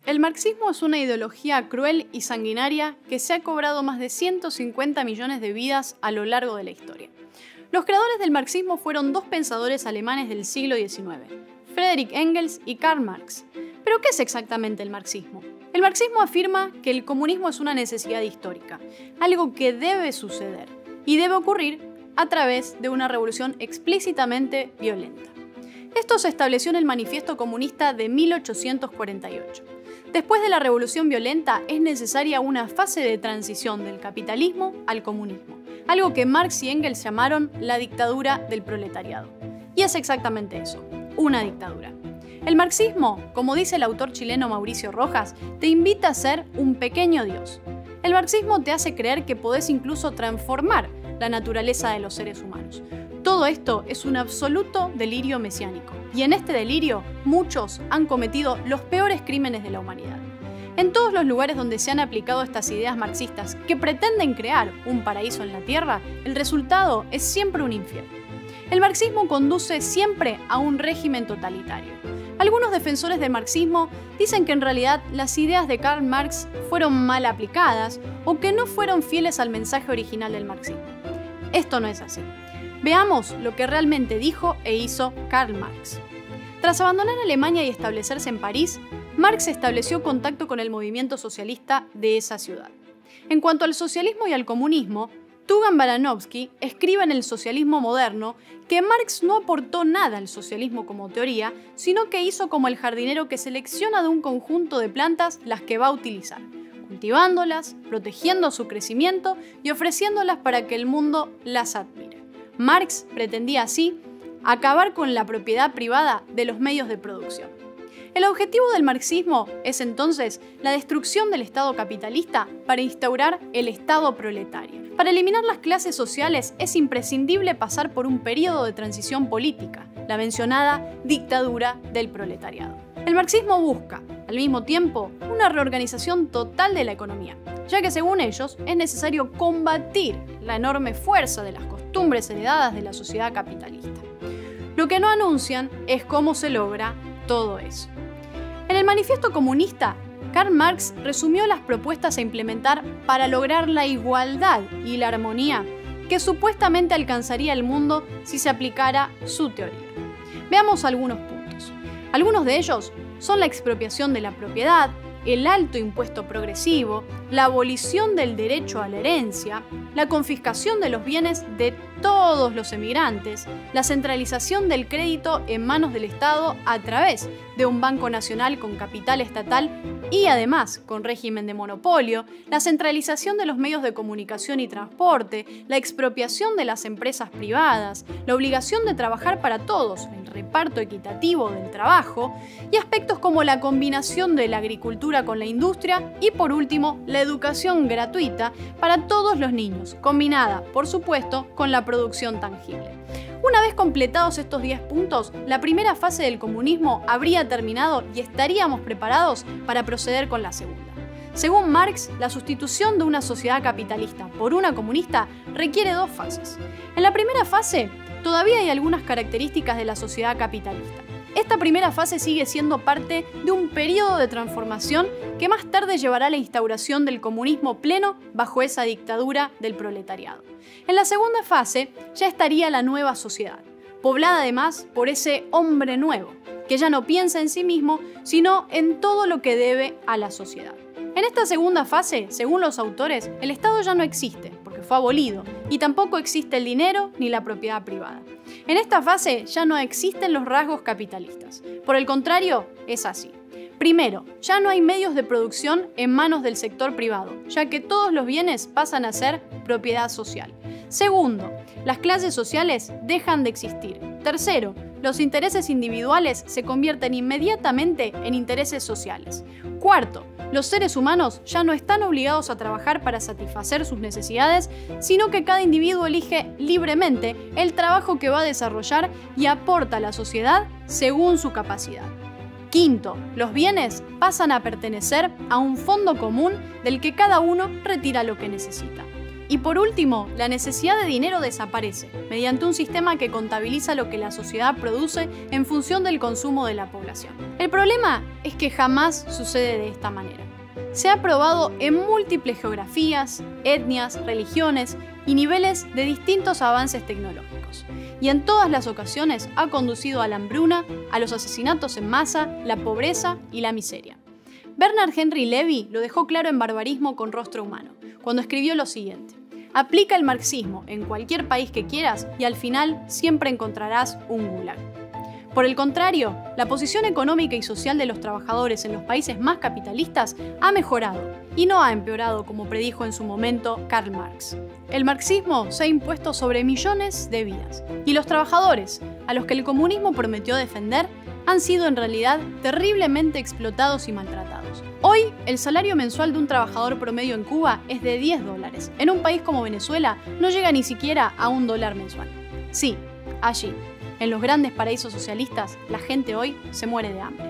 El marxismo es una ideología cruel y sanguinaria que se ha cobrado más de 150 millones de vidas a lo largo de la historia. Los creadores del marxismo fueron dos pensadores alemanes del siglo XIX, Friedrich Engels y Karl Marx. ¿Pero qué es exactamente el marxismo? El marxismo afirma que el comunismo es una necesidad histórica, algo que debe suceder y debe ocurrir a través de una revolución explícitamente violenta. Esto se estableció en el Manifiesto Comunista de 1848. Después de la revolución violenta es necesaria una fase de transición del capitalismo al comunismo, algo que Marx y Engels llamaron la dictadura del proletariado. Y es exactamente eso, una dictadura. El marxismo, como dice el autor chileno Mauricio Rojas, te invita a ser un pequeño Dios. El marxismo te hace creer que podés incluso transformar la naturaleza de los seres humanos. Todo esto es un absoluto delirio mesiánico, y en este delirio muchos han cometido los peores crímenes de la humanidad. En todos los lugares donde se han aplicado estas ideas marxistas que pretenden crear un paraíso en la tierra, el resultado es siempre un infierno. El marxismo conduce siempre a un régimen totalitario. Algunos defensores del marxismo dicen que en realidad las ideas de Karl Marx fueron mal aplicadas o que no fueron fieles al mensaje original del marxismo. Esto no es así. Veamos lo que realmente dijo e hizo Karl Marx. Tras abandonar Alemania y establecerse en París, Marx estableció contacto con el movimiento socialista de esa ciudad. En cuanto al socialismo y al comunismo, Tugan Baranovsky escribe en El socialismo moderno que Marx no aportó nada al socialismo como teoría, sino que hizo como el jardinero que selecciona de un conjunto de plantas las que va a utilizar, cultivándolas, protegiendo su crecimiento y ofreciéndolas para que el mundo las admire. Marx pretendía así acabar con la propiedad privada de los medios de producción. El objetivo del marxismo es entonces la destrucción del Estado capitalista para instaurar el Estado proletario. Para eliminar las clases sociales es imprescindible pasar por un periodo de transición política, la mencionada dictadura del proletariado. El marxismo busca, al mismo tiempo, una reorganización total de la economía, ya que según ellos es necesario combatir la enorme fuerza de las costumbres heredadas de la sociedad capitalista. Lo que no anuncian es cómo se logra todo eso. En el Manifiesto Comunista, Karl Marx resumió las propuestas a implementar para lograr la igualdad y la armonía que supuestamente alcanzaría el mundo si se aplicara su teoría. Veamos algunos puntos. Algunos de ellos son la expropiación de la propiedad, el alto impuesto progresivo, la abolición del derecho a la herencia, la confiscación de los bienes de todos los emigrantes, la centralización del crédito en manos del Estado a través de un banco nacional con capital estatal y además con régimen de monopolio, la centralización de los medios de comunicación y transporte, la expropiación de las empresas privadas, la obligación de trabajar para todos, el reparto equitativo del trabajo y aspectos como la combinación de la agricultura con la industria y por último la educación gratuita para todos los niños, combinada por supuesto con la producción tangible. Una vez completados estos 10 puntos, la primera fase del comunismo habría terminado y estaríamos preparados para proceder con la segunda. Según Marx, la sustitución de una sociedad capitalista por una comunista requiere dos fases. En la primera fase, todavía hay algunas características de la sociedad capitalista. Esta primera fase sigue siendo parte de un periodo de transformación que más tarde llevará a la instauración del comunismo pleno bajo esa dictadura del proletariado. En la segunda fase ya estaría la nueva sociedad, poblada además por ese hombre nuevo, que ya no piensa en sí mismo, sino en todo lo que debe a la sociedad. En esta segunda fase, según los autores, el Estado ya no existe, porque fue abolido, y tampoco existe el dinero ni la propiedad privada. En esta fase ya no existen los rasgos capitalistas. Por el contrario, es así. Primero, ya no hay medios de producción en manos del sector privado, ya que todos los bienes pasan a ser propiedad social. Segundo, las clases sociales dejan de existir. Tercero, los intereses individuales se convierten inmediatamente en intereses sociales. Cuarto, los seres humanos ya no están obligados a trabajar para satisfacer sus necesidades, sino que cada individuo elige libremente el trabajo que va a desarrollar y aporta a la sociedad según su capacidad. Quinto, los bienes pasan a pertenecer a un fondo común del que cada uno retira lo que necesita. Y por último, la necesidad de dinero desaparece, mediante un sistema que contabiliza lo que la sociedad produce en función del consumo de la población. El problema es que jamás sucede de esta manera. Se ha probado en múltiples geografías, etnias, religiones y niveles de distintos avances tecnológicos. Y en todas las ocasiones ha conducido a la hambruna, a los asesinatos en masa, la pobreza y la miseria. Bernard Henry Levy lo dejó claro en Barbarismo con rostro humano, cuando escribió lo siguiente: aplica el marxismo en cualquier país que quieras y al final siempre encontrarás un gulag. Por el contrario, la posición económica y social de los trabajadores en los países más capitalistas ha mejorado y no ha empeorado como predijo en su momento Karl Marx. El marxismo se ha impuesto sobre millones de vidas y los trabajadores, a los que el comunismo prometió defender, han sido en realidad terriblemente explotados y maltratados. Hoy, el salario mensual de un trabajador promedio en Cuba es de $10. En un país como Venezuela no llega ni siquiera a $1 mensual. Sí, allí, en los grandes paraísos socialistas, la gente hoy se muere de hambre.